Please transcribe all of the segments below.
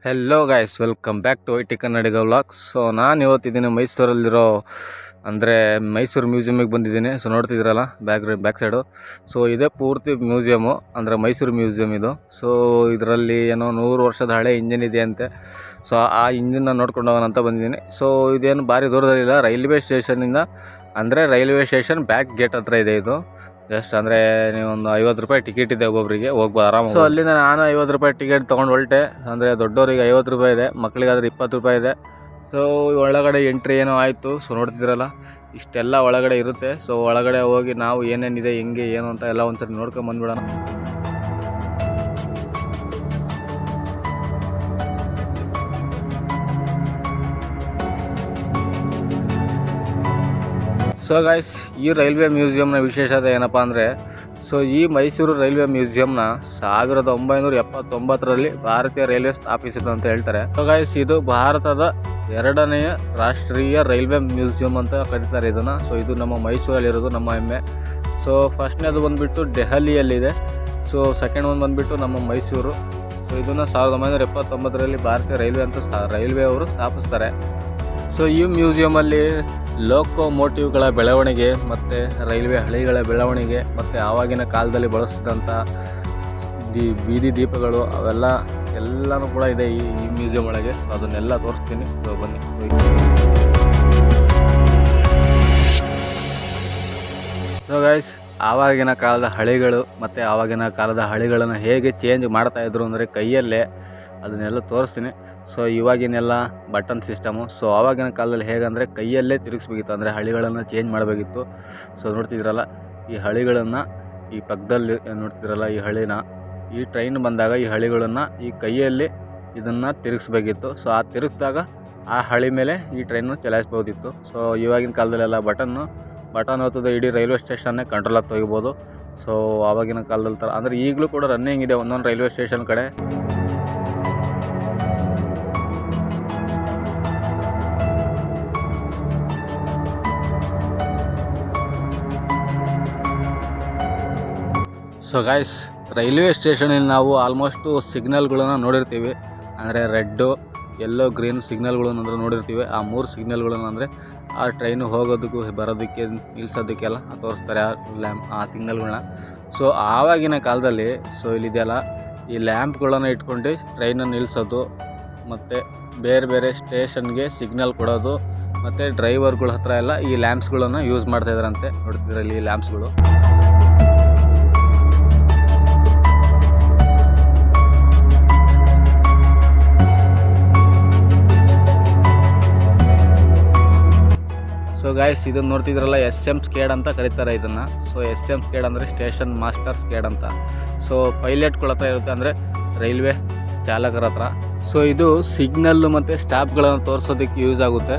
Hello guys, welcome back to I T Kannadiga vlogs. So ನಾನು ಇವತ್ತಿದ್ದೀನಿ ಮೈಸೂರಲ್ಲಿರೋ ಅಂದರೆ ಮೈಸೂರು ಮ್ಯೂಸಿಯಮಿಗೆ ಬಂದಿದ್ದೀನಿ. ಸೊ ನೋಡ್ತಿದ್ದೀರಲ್ಲ ಬ್ಯಾಕ್ ಸೈಡು. ಸೊ ಇದೇ ಪೂರ್ತಿ ಮ್ಯೂಸಿಯಮು, ಅಂದರೆ ಮೈಸೂರು ಮ್ಯೂಸಿಯಮ್ ಇದು. ಸೊ ಇದರಲ್ಲಿ ಏನೋ 100 ವರ್ಷದ ಹಳೆ ಇಂಜಿನ್ ಇದೆ ಅಂತೆ. ಸೊ ಆ ಇಂಜಿನ್ನ ನೋಡ್ಕೊಂಡು ಹೋಗೋಣ ಅಂತ ಬಂದಿದ್ದೀನಿ. ಸೊ ಇದೇನು ಭಾರಿ ದೂರದಲ್ಲಿಲ್ಲ, ರೈಲ್ವೆ ಸ್ಟೇಷನಿಂದ, ಅಂದರೆ ರೈಲ್ವೆ ಸ್ಟೇಷನ್ ಬ್ಯಾಕ್ ಗೇಟ್ ಹತ್ರ ಇದೆ ಇದು. ಜಸ್ಟ್ ಅಂದರೆ ನೀವು ಒಂದು 50 ರೂಪಾಯಿ ಟಿಕೆಟ್ ಇದೆ ಒಬ್ಬೊಬ್ಬರಿಗೆ, ಹೋಗ್ಬೋದು ಆರಾಮ. ಸೊ ಅಲ್ಲಿಂದ ನಾನು 50 ರೂಪಾಯಿ ಟಿಕೆಟ್ ತೊಗೊಂಡು ಹೊರಟೆ. ಅಂದರೆ ದೊಡ್ಡವರಿಗೆ 50 ರೂಪಾಯಿ ಇದೆ, ಮಕ್ಕಳಿಗಾದ್ರೆ 20 ರೂಪಾಯಿ ಇದೆ. ಸೊ ಒಳಗಡೆ ಎಂಟ್ರಿ ಏನೋ ಆಯಿತು. ಸೊ ನೋಡ್ತಿದ್ದೀರಲ್ಲ, ಇಷ್ಟೆಲ್ಲ ಒಳಗಡೆ ಇರುತ್ತೆ. ಸೊ ಒಳಗಡೆ ಹೋಗಿ ನಾವು ಏನೇನಿದೆ, ಹೆಂಗೆ ಏನು ಅಂತ ಎಲ್ಲ ಒಂದ್ಸರಿ ನೋಡ್ಕೊಂಡು ಬಂದ್ಬಿಡೋಣ. ಸೊ ಗೈಸ್, ಈ ರೈಲ್ವೆ ಮ್ಯೂಸಿಯಮ್ನ ವಿಶೇಷತೆ ಏನಪ್ಪ ಅಂದರೆ, ಸೊ ಈ ಮೈಸೂರು ರೈಲ್ವೆ ಮ್ಯೂಸಿಯಮ್ನ 1979ರಲ್ಲಿ ಭಾರತೀಯ ರೈಲ್ವೆ ಸ್ಥಾಪಿಸಿತು ಅಂತ ಹೇಳ್ತಾರೆ. ಸೊ ಗೈಸ್, ಇದು ಭಾರತದ 2ನೆಯ ರಾಷ್ಟ್ರೀಯ ರೈಲ್ವೆ ಮ್ಯೂಸಿಯಂ ಅಂತ ಕರೀತಾರೆ ಇದನ್ನು. ಸೊ ಇದು ನಮ್ಮ ಮೈಸೂರಲ್ಲಿರೋದು, ನಮ್ಮ ಹೆಮ್ಮೆ. ಸೊ ಫಸ್ಟ್ನೇದು ಬಂದುಬಿಟ್ಟು ದೆಹಲಿಯಲ್ಲಿದೆ. ಸೊ ಸೆಕೆಂಡ್ ಒಂದು ಬಂದುಬಿಟ್ಟು ನಮ್ಮ ಮೈಸೂರು. ಸೊ ಇದನ್ನು 1979ರಲ್ಲಿ ಭಾರತೀಯ ರೈಲ್ವೆ ಅಂತ ರೈಲ್ವೆ ಅವರು ಸ್ಥಾಪಿಸ್ತಾರೆ. ಸೊ ಈ ಮ್ಯೂಸಿಯಮಲ್ಲಿ ಲೋಕೋಮೋಟಿವ್ಗಳ ಬೆಳವಣಿಗೆ ಮತ್ತು ರೈಲ್ವೆ ಹಳಿಗಳ ಬೆಳವಣಿಗೆ ಮತ್ತು ಆವಾಗಿನ ಕಾಲದಲ್ಲಿ ಬಳಸಿದಂಥ ಬೀದಿ ದೀಪಗಳು ಎಲ್ಲನೂ ಕೂಡ ಇದೆ ಈ ಮ್ಯೂಸಿಯಂ ಒಳಗೆ. ಅದನ್ನೆಲ್ಲ ತೋರಿಸ್ತೀನಿ, ಬನ್ನಿ. ಸೊ ಗೈಸ್, ಆವಾಗಿನ ಕಾಲದ ಹಳಿಗಳು ಮತ್ತು ಆವಾಗಿನ ಕಾಲದ ಹಳಿಗಳನ್ನು ಹೇಗೆ ಚೇಂಜ್ ಮಾಡ್ತಾಯಿದ್ರು ಅಂದರೆ ಕೈಯಲ್ಲೇ, ಅದನ್ನೆಲ್ಲ ತೋರಿಸ್ತೀನಿ. ಸೊ ಇವಾಗಿನೆಲ್ಲ ಬಟನ್ ಸಿಸ್ಟಮು. ಸೊ ಆವಾಗಿನ ಕಾಲದಲ್ಲಿ ಹೇಗಂದರೆ ಕೈಯಲ್ಲೇ ತಿರುಗಿಸ್ಬೇಕಿತ್ತು, ಅಂದರೆ ಹಳಿಗಳನ್ನು ಚೇಂಜ್ ಮಾಡಬೇಕಿತ್ತು. ಸೊ ನೋಡ್ತಿದ್ರಲ್ಲ, ಈ ಹಳಿಗಳನ್ನು ಈ ಪಕ್ಕದಲ್ಲಿ ನೋಡ್ತಿದ್ರಲ್ಲ, ಈ ಹಳಿನ, ಈ ಟ್ರೈನ್ ಬಂದಾಗ ಈ ಹಳಿಗಳನ್ನು ಈ ಕೈಯಲ್ಲಿ ಇದನ್ನು ತಿರುಗಿಸ್ಬೇಕಿತ್ತು. ಸೊ ಆ ತಿರುಗಿದಾಗ ಆ ಹಳಿ ಮೇಲೆ ಈ ಟ್ರೈನು ಚಲಾಯಿಸ್ಬೋದಿತ್ತು. ಸೊ ಇವಾಗಿನ ಕಾಲದಲ್ಲೆಲ್ಲ ಬಟನ್ ಹೊತ್ತದ ಇಡೀ ರೈಲ್ವೆ ಸ್ಟೇಷನ್ನೇ ಕಂಟ್ರೋಲ್ ಆಗಿ ತೆಗಿಬೋದು. ಸೊ ಆವಾಗಿನ ಕಾಲದಲ್ಲಿ ಥರ ಅಂದರೆ ಈಗಲೂ ಕೂಡ ರನ್ನಿಂಗ್ ಇದೆ ಒಂದೊಂದು ರೈಲ್ವೆ ಸ್ಟೇಷನ್ ಕಡೆ. ಸೊ ಗೈಸ್, ರೈಲ್ವೆ ಸ್ಟೇಷನಲ್ಲಿ ನಾವು ಆಲ್ಮೋಸ್ಟು ಸಿಗ್ನಲ್ಗಳನ್ನು ನೋಡಿರ್ತೀವಿ. ಅಂದರೆ ರೆಡ್ಡು, ಯೆಲ್ಲೋ, ಗ್ರೀನ್ ಸಿಗ್ನಲ್ಗಳನ್ನು ನೋಡಿರ್ತೀವಿ. ಆ 3 ಸಿಗ್ನಲ್ಗಳನ್ನು ಅಂದರೆ ಆ ಟ್ರೈನು ಹೋಗೋದಕ್ಕೂ ಬರೋದಕ್ಕೆ ನಿಲ್ಲಿಸೋದಕ್ಕೆಲ್ಲ ತೋರಿಸ್ತಾರೆ ಆ ಸಿಗ್ನಲ್ಗಳನ್ನ. ಸೊ ಆವಾಗಿನ ಕಾಲದಲ್ಲಿ ಸೊ ಇಲ್ಲಿದೆಯಲ್ಲ, ಈ ಲ್ಯಾಂಪ್ಗಳನ್ನು ಇಟ್ಕೊಂಡು ಟ್ರೈನನ್ನು ನಿಲ್ಲಿಸೋದು ಮತ್ತು ಬೇರೆ ಬೇರೆ ಸ್ಟೇಷನ್ಗೆ ಸಿಗ್ನಲ್ ಕೊಡೋದು ಮತ್ತು ಡ್ರೈವರ್ಗಳ ಹತ್ರ ಎಲ್ಲ ಈ ಲ್ಯಾಂಪ್ಸ್ಗಳನ್ನು ಯೂಸ್ ಮಾಡ್ತಾಯಿದ್ರಂತೆ. ನೋಡ್ತಿದ್ರಲ್ಲಿ ಈ ಲ್ಯಾಂಪ್ಸ್ಗಳು. ಸೊ ಗೈಸ್, ಇದನ್ನು ನೋಡ್ತಿದ್ರಲ್ಲ, SM ಸ್ಕೇಡ್ ಅಂತ ಕರೀತಾರೆ ಇದನ್ನು. ಸೊ SM ಸ್ಕೇಡ್ ಅಂದರೆ ಸ್ಟೇಷನ್ ಮಾಸ್ಟರ್ ಸ್ಕೇಡ್ ಅಂತ. ಸೊ ಪೈಲಟ್ಗಳ ಹತ್ರ ಇರುತ್ತೆ, ಅಂದರೆ ರೈಲ್ವೆ ಚಾಲಕರ ಹತ್ರ. ಸೊ ಇದು ಸಿಗ್ನಲ್ಲು ಮತ್ತು ಸ್ಟಾಪ್ಗಳನ್ನು ತೋರಿಸೋದಕ್ಕೆ ಯೂಸ್ ಆಗುತ್ತೆ.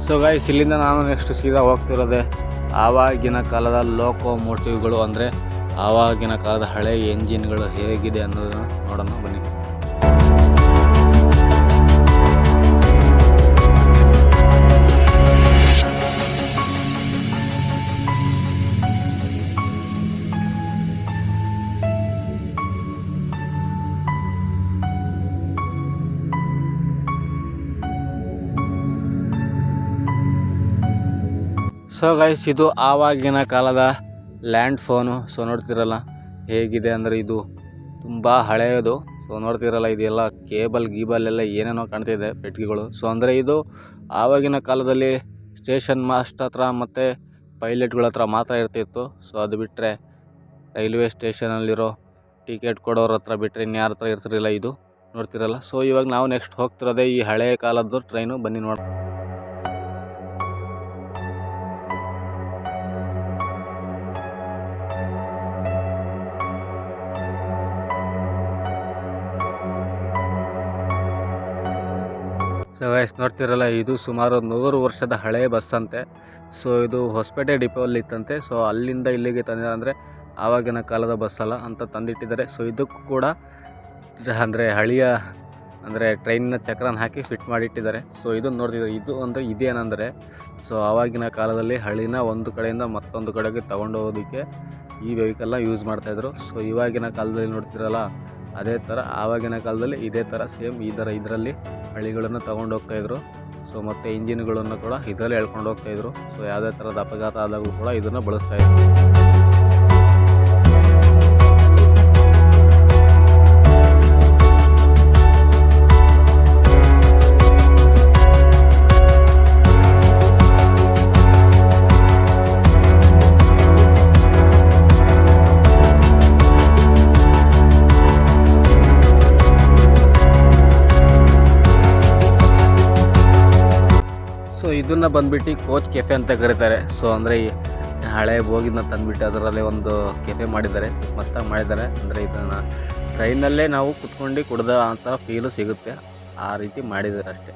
ಸೊ ಗೈಸ್, ಇಲ್ಲಿಂದ ನಾನು ನೆಕ್ಸ್ಟ್ ಸೀದಾ ಹೋಗ್ತಿರೋದೆ ಆವಾಗಿನ ಕಾಲದ ಲೋಕೋಮೋಟಿವ್ಗಳು, ಅಂದರೆ ಆವಾಗಿನ ಕಾಲದ ಹಳೆ ಎಂಜಿನ್ಗಳು ಹೇಗಿದೆ ಅನ್ನೋದನ್ನು ನೋಡೋಣ, ಬನ್ನಿ. ಸೊ ಗೈಸ್, ಇದು ಆವಾಗಿನ ಕಾಲದ ಲ್ಯಾಂಡ್ ಫೋನು. ಸೊ ನೋಡ್ತಿರಲ್ಲ ಹೇಗಿದೆ ಅಂದರೆ ಇದು ತುಂಬ ಹಳೆಯದು. ಸೊ ನೋಡ್ತಿರಲ್ಲ, ಇದೆಲ್ಲ ಗೀಬಲ್ ಎಲ್ಲ ಏನೇನೋ ಕಾಣ್ತಿದೆ, ಪೆಟ್ಟಿಗೆಗಳು. ಸೊ ಅಂದರೆ ಇದು ಆವಾಗಿನ ಕಾಲದಲ್ಲಿ ಸ್ಟೇಷನ್ ಮಾಸ್ಟರ್ ಹತ್ರ ಮತ್ತು ಪೈಲಟ್ಗಳ ಹತ್ರ ಮಾತ್ರ ಇರ್ತಿತ್ತು. ಸೊ ಅದು ಬಿಟ್ಟರೆ ರೈಲ್ವೆ ಸ್ಟೇಷನಲ್ಲಿರೋ ಟಿಕೆಟ್ ಕೊಡೋರ ಹತ್ರ ಬಿಟ್ಟರೆ ಇನ್ಯಾರ ಹತ್ರ ಇರ್ತಿರಲಿಲ್ಲ ಇದು. ನೋಡ್ತಿರಲ್ಲ. ಸೊ ಇವಾಗ ನಾವು ನೆಕ್ಸ್ಟ್ ಹೋಗ್ತಿರೋದೇ ಈ ಹಳೆಯ ಕಾಲದ್ದು ಟ್ರೈನು, ಬನ್ನಿ ನೋಡ. ಸೊ ಗೈಸ್, ನೋಡ್ತಿರಲ್ಲ, ಇದು ಸುಮಾರು 100 ವರ್ಷದ ಹಳೆಯ ಬಸ್ ಅಂತೆ. ಸೊ ಇದು ಹೊಸಪೇಟೆ ಡಿಪೋಲ್ಲಿ ಇತ್ತಂತೆ. ಸೊ ಅಲ್ಲಿಂದ ಇಲ್ಲಿಗೆ ತಂದಿದ್ದಾರೆ, ಅಂದರೆ ಆವಾಗಿನ ಕಾಲದ ಬಸ್ ಅಲ್ಲ ಅಂತ ತಂದಿಟ್ಟಿದ್ದಾರೆ. ಸೊ ಇದಕ್ಕೂ ಕೂಡ ಅಂದರೆ ಹಳೆಯ ಅಂದರೆ ಟ್ರೈನಿನ ಚಕ್ರನ ಹಾಕಿ ಫಿಟ್ ಮಾಡಿಟ್ಟಿದ್ದಾರೆ. ಸೊ ಇದನ್ನು ನೋಡ್ತಿದ್ದಾರೆ. ಇದು ಅಂದರೆ ಇದೇನೆಂದರೆ ಸೊ ಆವಾಗಿನ ಕಾಲದಲ್ಲಿ ಹಳ್ಳಿನ ಒಂದು ಕಡೆಯಿಂದ ಮತ್ತೊಂದು ಕಡೆಗೆ ತೊಗೊಂಡೋಗೋದಕ್ಕೆ ಈ ವೆಹಿಕಲ್ನ ಯೂಸ್ ಮಾಡ್ತಾಯಿದ್ರು. ಸೊ ಇವಾಗಿನ ಕಾಲದಲ್ಲಿ ನೋಡ್ತಿರಲ್ಲ ಅದೇ ಥರ ಆವಾಗಿನ ಕಾಲದಲ್ಲಿ ಇದೇ ಥರ ಸೇಮ್ ಇದರಲ್ಲಿ ಹಳ್ಳಿಗಳನ್ನು ತೊಗೊಂಡು ಹೋಗ್ತಾಯಿದ್ರು. ಸೊ ಮತ್ತು ಇಂಜಿನ್ಗಳನ್ನು ಕೂಡ ಇದರಲ್ಲಿ ಎಳ್ಕೊಂಡು ಹೋಗ್ತಾಯಿದ್ರು. ಸೊ ಯಾವುದೇ ಥರದ ಅಪಘಾತ ಆದಾಗಲೂ ಕೂಡ ಇದನ್ನು ಬಳಸ್ತಾಯಿದ್ರು. ಸೊ ಇದನ್ನು ಬಂದ್ಬಿಟ್ಟು ಕೋಚ್ ಕೆಫೆ ಅಂತ ಕರೀತಾರೆ. ಸೊ ಅಂದರೆ ಹಳೆ ಬೋಗಿನ ತಂದುಬಿಟ್ಟು ಅದರಲ್ಲಿ ಒಂದು ಕೆಫೆ ಮಾಡಿದ್ದಾರೆ, ಮಸ್ತಾಗಿ ಮಾಡಿದ್ದಾರೆ. ಅಂದರೆ ಇದನ್ನು ಟ್ರೈನಲ್ಲೇ ನಾವು ಕುತ್ಕೊಂಡು ಕುಡ್ದ ಅಂತ ಫೀಲು ಸಿಗುತ್ತೆ, ಆ ರೀತಿ ಮಾಡಿದ್ದಾರೆ ಅಷ್ಟೇ.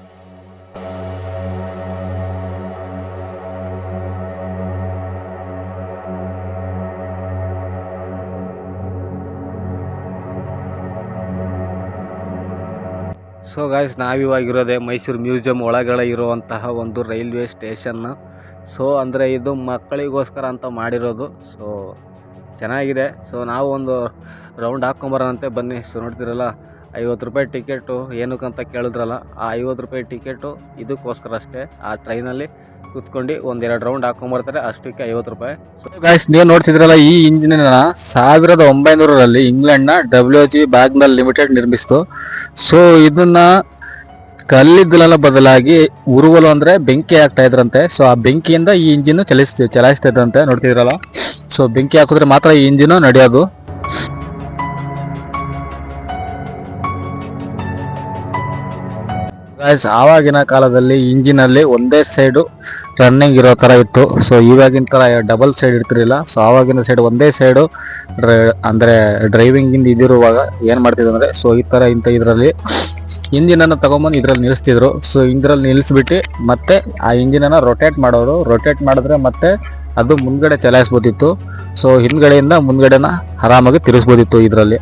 ಸೊ ಗಾಯ್ಸ್, ನಾವಿವಾಗಿರೋದೇ ಮೈಸೂರು ಮ್ಯೂಸಿಯಂ ಒಳಗಡೆ ಇರುವಂತಹ ಒಂದು ರೈಲ್ವೆ ಸ್ಟೇಷನ್ನ. ಸೊ ಅಂದರೆ ಇದು ಮಕ್ಕಳಿಗೋಸ್ಕರ ಅಂತ ಮಾಡಿರೋದು. ಸೊ ಚೆನ್ನಾಗಿದೆ. ಸೊ ನಾವು ಒಂದು ರೌಂಡ್ ಹಾಕ್ಕೊಂಬರೋಣಂತೆ ಬನ್ನಿ. ಸೊ ನೋಡ್ತಿರಲ್ಲ 50 ರೂಪಾಯಿ ಟಿಕೆಟು ಏನಕ್ಕಂತ ಕೇಳಿದ್ರಲ್ಲ, ಆ 50 ರೂಪಾಯಿ ಟಿಕೆಟು ಇದಕ್ಕೋಸ್ಕರ ಅಷ್ಟೇ. ಆ ಟ್ರೈನಲ್ಲಿ ಕೂತ್ಕೊಂಡು ಒಂದೆರಡು ರೌಂಡ್ ಹಾಕೊಂಬರ್ತಾರೆ, ಅಷ್ಟಕ್ಕೆ 50 ರೂಪಾಯಿ. ಸೊ ಗೈಸ್, ನೀವು ನೋಡ್ತಿದ್ರಲ್ಲ ಈ ಇಂಜಿನ್ 1900ರಲ್ಲಿ ಇಂಗ್ಲೆಂಡ್ನ WG ಬ್ಯಾಗ್ನಲ್ ಲಿಮಿಟೆಡ್ ನಿರ್ಮಿಸಿತು. ಸೊ ಇದನ್ನ ಕಲ್ಲಿದ್ದಲ ಬದಲಾಗಿ ಉರುವಲು ಅಂದ್ರೆ ಬೆಂಕಿ ಹಾಕ್ತಾ ಇದ್ರಂತೆ. ಸೊ ಆ ಬೆಂಕಿಯಿಂದ ಈ ಇಂಜಿನ್ ಚಲಾಯಿಸ್ತಾ ಇದ್ರಂತೆ. ನೋಡ್ತಿದ್ರಲ್ಲ, ಸೊ ಬೆಂಕಿ ಹಾಕಿದ್ರೆ ಮಾತ್ರ ಈ ಇಂಜಿನ್ ನಡೆಯೋದು. ಗೈಸ್, ಆವಾಗಿನ ಕಾಲದಲ್ಲಿ ಇಂಜಿನಲ್ಲಿ ಒಂದೇ ಸೈಡು ರನ್ನಿಂಗ್ ಇರೋ ಥರ ಇತ್ತು. ಸೊ ಇವಾಗಿನ ಥರ ಡಬಲ್ ಸೈಡ್ ಇರ್ತಿರಲಿಲ್ಲ. ಸೊ ಆವಾಗಿನ ಸೈಡ್ ಒಂದೇ ಸೈಡು ಅಂದರೆ ಡ್ರೈವಿಂಗಿಂದ ಇದಿರುವಾಗ ಏನು ಮಾಡ್ತಿದ್ರು ಅಂದರೆ, ಸೊ ಈ ಥರ ಇದರಲ್ಲಿ ಇಂಜಿನನ್ನು ತೊಗೊಂಬಂದು ಇದರಲ್ಲಿ ನಿಲ್ಲಿಸ್ತಿದ್ರು. ಸೊ ಇದರಲ್ಲಿ ನಿಲ್ಲಿಸ್ಬಿಟ್ಟು ಮತ್ತೆ ಆ ಇಂಜಿನನ್ನು ರೊಟೇಟ್ ಮಾಡೋರು. ರೊಟೇಟ್ ಮಾಡಿದ್ರೆ ಮತ್ತೆ ಅದು ಮುಂದ್ಗಡೆ ಚಲಾಯಿಸ್ಬೋದಿತ್ತು. ಸೊ ಹಿಂದ್ಗಡೆಯಿಂದ ಮುಂದ್ಗಡೆನ ಆರಾಮಾಗಿ ತಿರುಗಿಸ್ಬೋದಿತ್ತು ಇದರಲ್ಲಿ.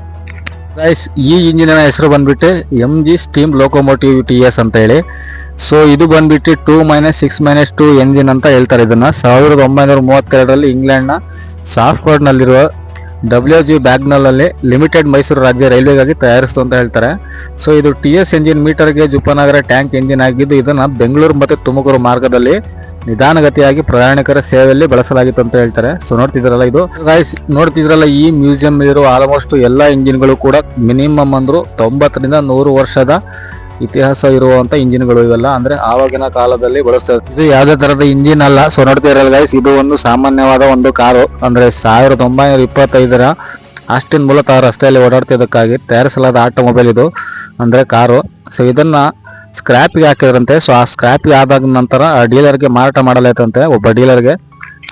ಗೈಸ್, ಈ ಇಂಜಿನಿನ ಹೆಸರು ಬಂದ್ಬಿಟ್ಟು MG ಸ್ಟೀಮ್ ಲೋಕೋಮೋಟಿವ್ TS ಅಂತ ಹೇಳಿ. ಸೊ ಇದು ಬಂದ್ಬಿಟ್ಟು 2-6-2 ಎಂಜಿನ್ ಅಂತ ಹೇಳ್ತಾರೆ. ಇದನ್ನ 1932ರಲ್ಲಿ ಇಂಗ್ಲೆಂಡ್ನ ಸಾಫ್ಟ್‌ಫೋರ್ಡ್ ನಲ್ಲಿರುವ WG ಬ್ಯಾಗ್ನಲ್ನಲ್ಲಿ ಲಿಮಿಟೆಡ್ ಮೈಸೂರು ರಾಜ್ಯ ರೈಲ್ವೆಗಾಗಿ ತಯಾರಿಸಿತು ಅಂತ ಹೇಳ್ತಾರೆ. ಸೊ ಇದು TS ಎಂಜಿನ್ ಮೀಟರ್ ಗೇಜ್ ಉಪನಗರ ಟ್ಯಾಂಕ್ ಎಂಜಿನ್ ಆಗಿದ್ದು, ಇದನ್ನ ಬೆಂಗಳೂರು ಮತ್ತು ತುಮಕೂರು ಮಾರ್ಗದಲ್ಲಿ ನಿಧಾನಗತಿಯಾಗಿ ಪ್ರಯಾಣಿಕರ ಸೇವೆಯಲ್ಲಿ ಬಳಸಲಾಗಿತ್ತು ಅಂತ ಹೇಳ್ತಾರೆ. ಸೊ ನೋಡ್ತಿದ್ರಲ್ಲ, ಇದು ಗೈಸ್ ನೋಡ್ತಿದ್ರಲ್ಲ, ಈ ಮ್ಯೂಸಿಯಂ ಇರುವ ಆಲ್ಮೋಸ್ಟ್ ಎಲ್ಲ ಇಂಜಿನ್ಗಳು ಕೂಡ ಮಿನಿಮಮ್ ಅಂದ್ರು 90ರಿಂದ 100 ವರ್ಷದ ಇತಿಹಾಸ ಇರುವಂತ ಇಂಜಿನ್ಗಳು ಇವೆಲ್ಲ. ಅಂದ್ರೆ ಆವಾಗಿನ ಕಾಲದಲ್ಲಿ ಬಳಸ್ತಾರೆ. ಇದು ಯಾವುದೇ ತರದ ಇಂಜಿನ್ ಅಲ್ಲ. ಸೊ ನೋಡ್ತಿದ್ರಲ್ಲ ಗೈಸ್, ಇದು ಒಂದು ಸಾಮಾನ್ಯವಾದ ಒಂದು ಕಾರು. ಅಂದ್ರೆ 1925ರ ಆಸ್ಟಿನ್ ಮೂಲತಃ ರಸ್ತೆಯಲ್ಲಿ ಓಡಾಡ್ತಿದ್ದಕ್ಕಾಗಿ ತಯಾರಿಸಲಾದ ಆಟೋಮೊಬೈಲ್ ಇದು, ಅಂದ್ರೆ ಕಾರು. ಸೊ ಇದನ್ನ ಸ್ಕ್ರಾಪಿಗೆ ಹಾಕಿದ್ರಂತೆ. ಸೊ ಆ ಸ್ಕ್ರಾಪಿಗೆ ಆದಾಗ ನಂತರ ಆ ಡೀಲರ್ಗೆ ಮಾರಾಟ ಮಾಡಲಾಯ್ತಂತೆ, ಒಬ್ಬ ಡೀಲರ್ಗೆ.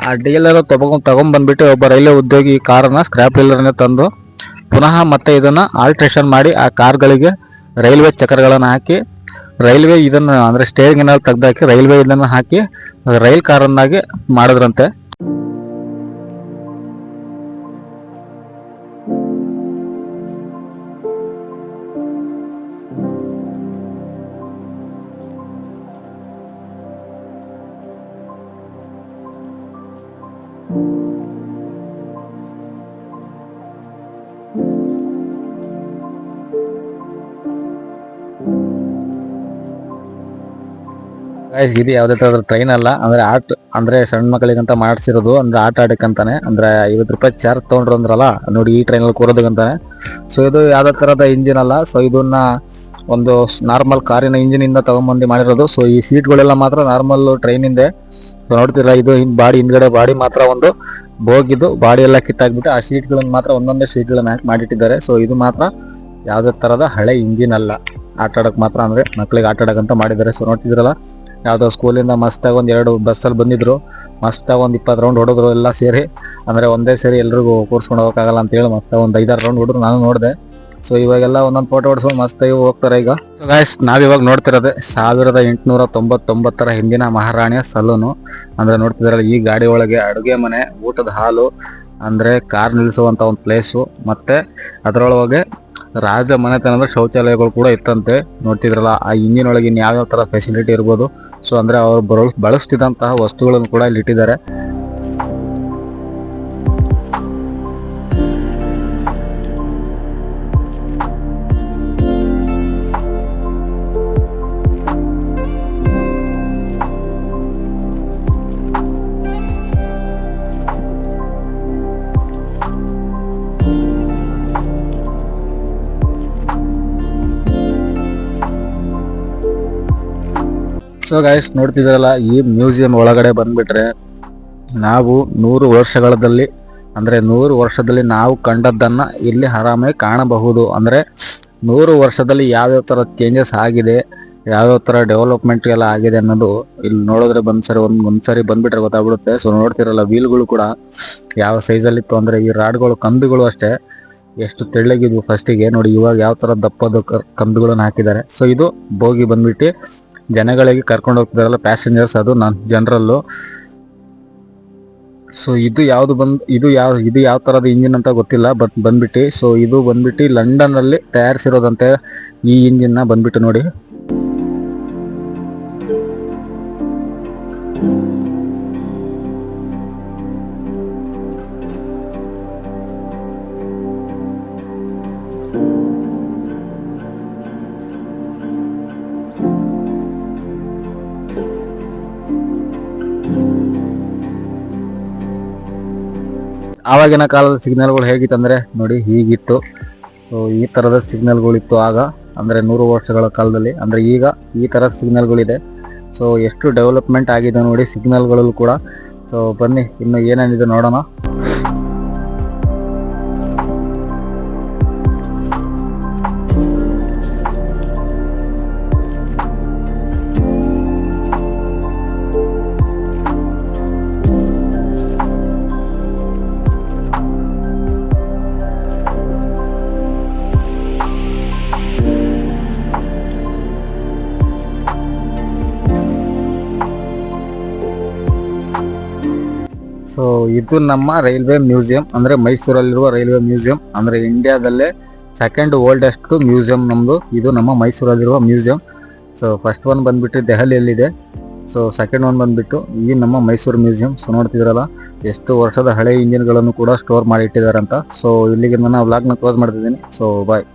ಆ ಡೀಲರ್ ತಗೊಂಡ್ಬಂದ್ಬಿಟ್ಟು ಒಬ್ಬ ರೈಲ್ವೆ ಉದ್ಯೋಗಿ ಈ ಕಾರನ್ನ ಸ್ಕ್ರಾಪ್ ಡೀಲರ್ನೇ ತಂದು ಪುನಃ ಮತ್ತೆ ಇದನ್ನ ಆಲ್ಟ್ರೇಷನ್ ಮಾಡಿ ಆ ಕಾರ್ಗಳಿಗೆ ರೈಲ್ವೆ ಚಕ್ರಗಳನ್ನು ಹಾಕಿ ರೈಲ್ವೆ ಇದನ್ನ ಅಂದ್ರೆ ಸ್ಟೇರಿಂಗ್ ಏನಾದ್ರು ತೆಗ್ದಾಕಿ ರೈಲ್ವೆ ಇದನ್ನ ಹಾಕಿ ರೈಲ್ ಕಾರನ್ನಾಗಿ ಮಾಡಿದ್ರಂತೆ. ಇದು ಯಾವುದೇ ತರದ ಟ್ರೈನ್ ಅಲ್ಲ, ಅಂದ್ರೆ ಸಣ್ಣ ಮಕ್ಕಳಿಗಂತ ಮಾಡಿಸಿರೋದು. ಅಂದ್ರೆ ಆಟ ಆಡಕ್ಕಂತಾನೆ, ಅಂದ್ರೆ 50 ರೂಪಾಯಿ ಚಾರ್ಜ್ ತಗೊಂಡ್ರು ಅಂದ್ರಲ್ಲ ನೋಡಿ, ಈ ಟ್ರೈನಲ್ಲಿ ಕೂರೋದಕ್ಕಂತಾನೆ. ಸೊ ಇದು ಯಾವುದೇ ತರದ ಇಂಜಿನ್ ಅಲ್ಲ. ಸೊ ಇದನ್ನ ಒಂದು ನಾರ್ಮಲ್ ಕಾರಿನ ಇಂಜಿನ್ ಇಂದ ತಗೊಂಡ್ಬಂದು ಮಾಡಿರೋದು. ಸೊ ಈ ಸೀಟ್ಗಳೆಲ್ಲ ಮಾತ್ರ ನಾರ್ಮಲ್ ಟ್ರೈನ್ ಇಂದೆ. ಸೊ ನೋಡ್ತಿಲ್ಲ, ಇದು ಹಿಂದ್ಗಡೆ ಬಾಡಿ ಮಾತ್ರ ಒಂದು ಬೋಗಿದ್ದು ಬಾಡಿ ಎಲ್ಲ ಕಿತ್ತಾಕ್ಬಿಟ್ಟು ಆ ಸೀಟ್ಗಳನ್ನ ಮಾತ್ರ ಒಂದೊಂದೇ ಸೀಟ್ಗಳನ್ನ ಹಾಕಿ ಮಾಡಿಟ್ಟಿದ್ದಾರೆ. ಸೊ ಇದು ಮಾತ್ರ ಯಾವುದೇ ತರದ ಹಳೆ ಇಂಜಿನ್ ಅಲ್ಲ, ಆಟ ಆಡಕ್ ಮಾತ್ರ, ಅಂದ್ರೆ ಮಕ್ಳಿಗೆ ಆಟ ಆಡಕ್ಕಂತ ಮಾಡಿದ್ದಾರೆ. ಸೊ ನೋಡ್ತಿದ್ರಲ್ಲ, ಯಾವುದೋ ಸ್ಕೂಲಿಂದ ಮಸ್ತಾಗಿ ಒಂದೆರಡು ಬಸ್ಸಲ್ಲಿ ಬಂದಿದ್ರು, ಮಸ್ತಾಗಿ ಒಂದು 20 ರೌಂಡ್ ಹೊಡೋದ್ರು ಎಲ್ಲ ಸೇರಿ. ಅಂದರೆ ಒಂದೇ ಸೇರಿ ಎಲ್ರಿಗೂ ಕೂರ್ಸ್ಕೊಂಡು ಹೋಗೋಕ್ಕಾಗಲ್ಲ ಅಂತೇಳಿ ಮಸ್ತಾಗಿ ಒಂದು 5-6 ರೌಂಡ್ ಹೊಡೆದ್ರು, ನಾನು ನೋಡಿದೆ. ಸೊ ಇವಾಗೆಲ್ಲ ಒಂದೊಂದು ಫೋಟೋ ಹೊಡ್ಸ್ಕೊಂಡು ಮಸ್ತಾಗಿ ಹೋಗ್ತಾರೆ ಈಗ. ಸೊ ಗೈಸ್, ನಾವಿವಾಗ ನೋಡ್ತಿರೋದೆ 1899ರ ಹಿಂದಿನ ಮಹಾರಾಣಿಯ ಸಲೂನು. ಅಂದರೆ ನೋಡ್ತಿದ್ರಲ್ಲ, ಈ ಗಾಡಿ ಒಳಗೆ ಅಡುಗೆ ಮನೆ, ಊಟದ ಹಾಲು ಅಂದರೆ ಕಾರ್ ನಿಲ್ಲಿಸುವಂಥ ಒಂದು ಪ್ಲೇಸು, ಮತ್ತು ಅದರೊಳಗೆ ರಾಜ ಮನೆತನದ ಶೌಚಾಲಯಗಳು ಕೂಡ ಇತ್ತಂತೆ. ನೋಡ್ತಿದ್ರಲ್ಲ ಆ ಇಂಜಿನ್ ಒಳಗೆ ಇನ್ನು ಯಾವ್ಯಾವ ಥರ ಫೆಸಿಲಿಟಿ ಇರ್ಬೋದು. ಸೊ ಅಂದರೆ ಅವರು ಬಳಸ್ತಿದ್ದಂತಹ ವಸ್ತುಗಳನ್ನು ಕೂಡ ಇಲ್ಲಿ ಇಟ್ಟಿದ್ದಾರೆ. ಸೊ ಗೈಸ್, ನೋಡ್ತಿದ್ರಲ್ಲ ಈ ಮ್ಯೂಸಿಯಂ ಒಳಗಡೆ ಬಂದ್ಬಿಟ್ರೆ ನಾವು 100 ವರ್ಷಗಳಲ್ಲಿ ಅಂದರೆ 100 ವರ್ಷದಲ್ಲಿ ನಾವು ಕಂಡದ್ದನ್ನು ಇಲ್ಲಿ ಆರಾಮಾಗಿ ಕಾಣಬಹುದು. ಅಂದರೆ 100 ವರ್ಷದಲ್ಲಿ ಯಾವ್ಯಾವ ಥರ ಚೇಂಜಸ್ ಆಗಿದೆ, ಯಾವ್ಯಾವ ಥರ ಡೆವಲಪ್ಮೆಂಟ್ ಎಲ್ಲ ಆಗಿದೆ ಅನ್ನೋದು ಇಲ್ಲಿ ನೋಡಿದ್ರೆ ಒಂದ್ಸರಿ ಬಂದ್ಬಿಟ್ರೆ ಗೊತ್ತಾಗ್ಬಿಡುತ್ತೆ. ಸೊ ನೋಡ್ತಿರಲ್ಲ ವೀಲ್ಗಳು ಕೂಡ ಯಾವ ಸೈಜಲ್ಲಿತ್ತು, ಅಂದರೆ ಈ ರಾಡ್ಗಳು ಕಂಬಿಗಳು ಅಷ್ಟೇ ಎಷ್ಟು ತೆಳ್ಳಗಿದ್ವು ಫಸ್ಟಿಗೆ. ನೋಡಿ ಇವಾಗ ಯಾವ ಥರ ದಪ್ಪದ ಕಂಬಿಗಳನ್ನು ಹಾಕಿದ್ದಾರೆ. ಸೊ ಇದು ಬೋಗಿ ಬಂದ್ಬಿಟ್ಟು ಜನಗಳಿಗೆ ಕರ್ಕೊಂಡು ಹೋಗ್ತಿದಾರಲ್ಲ ಪ್ಯಾಸೆಂಜರ್ಸ್, ಅದು ಜನರಲ್ಲು. ಸೊ ಇದು ಯಾವ ಥರದ ಇಂಜಿನ್ ಅಂತ ಗೊತ್ತಿಲ್ಲ, ಬಟ್ ಬಂದ್ಬಿಟ್ಟು ಸೊ ಇದು ಬಂದ್ಬಿಟ್ಟು ಲಂಡನ್ನಲ್ಲಿ ತಯಾರಿಸಿರೋದಂತೆ ಈ ಇಂಜಿನ್ನ ಬಂದ್ಬಿಟ್ಟು ನೋಡಿ. ಆವಾಗಿನ ಕಾಲದ ಸಿಗ್ನಲ್ಗಳು ಹೇಗಿತ್ತಂದರೆ ನೋಡಿ ಹೀಗಿತ್ತು. ಸೊ ಈ ಥರದ ಸಿಗ್ನಲ್ಗಳಿತ್ತು ಆಗ, ಅಂದರೆ 100 ವರ್ಷಗಳ ಕಾಲದಲ್ಲಿ. ಅಂದರೆ ಈಗ ಈ ಥರದ ಸಿಗ್ನಲ್ಗಳಿದೆ. ಸೊ ಎಷ್ಟು ಡೆವಲಪ್ಮೆಂಟ್ ಆಗಿದೆ ನೋಡಿ ಸಿಗ್ನಲ್ಗಳಲ್ಲೂ ಕೂಡ. ಸೊ ಬನ್ನಿ ಇನ್ನು ಏನೇನಿದೆ ನೋಡೋಣ. ಸೊ ಇದು ನಮ್ಮ ರೈಲ್ವೆ ಮ್ಯೂಸಿಯಂ, ಅಂದರೆ ಮೈಸೂರಲ್ಲಿರುವ ರೈಲ್ವೆ ಮ್ಯೂಸಿಯಂ. ಅಂದರೆ ಇಂಡಿಯಾದಲ್ಲೇ ಸೆಕೆಂಡ್ ಓಲ್ಡೆಸ್ಟ್ ಮ್ಯೂಸಿಯಂ ನಮ್ಮದು ಇದು, ನಮ್ಮ ಮೈಸೂರಲ್ಲಿರುವ ಮ್ಯೂಸಿಯಂ. ಸೊ ಫಸ್ಟ್ ಒನ್ ಬಂದ್ಬಿಟ್ಟು ದೆಹಲಿಯಲ್ಲಿದೆ. ಸೊ ಸೆಕೆಂಡ್ ಒನ್ ಬಂದ್ಬಿಟ್ಟು ಈ ನಮ್ಮ ಮೈಸೂರು ಮ್ಯೂಸಿಯಂ. ಸೊ ನೋಡ್ತಿದ್ರಲ್ಲ ಎಷ್ಟು ವರ್ಷದ ಹಳೆ ಇಂಜಿನ್ಗಳನ್ನು ಕೂಡ ಸ್ಟೋರ್ ಮಾಡಿ ಇಟ್ಟಿದ್ದಾರೆ ಅಂತ. ಸೊ ಇಲ್ಲಿಗೆ ನನ್ನ ವ್ಲಾಗ್ನ ಕ್ಲೋಸ್ ಮಾಡ್ತಿದ್ದೀನಿ. ಸೊ ಬಾಯ್.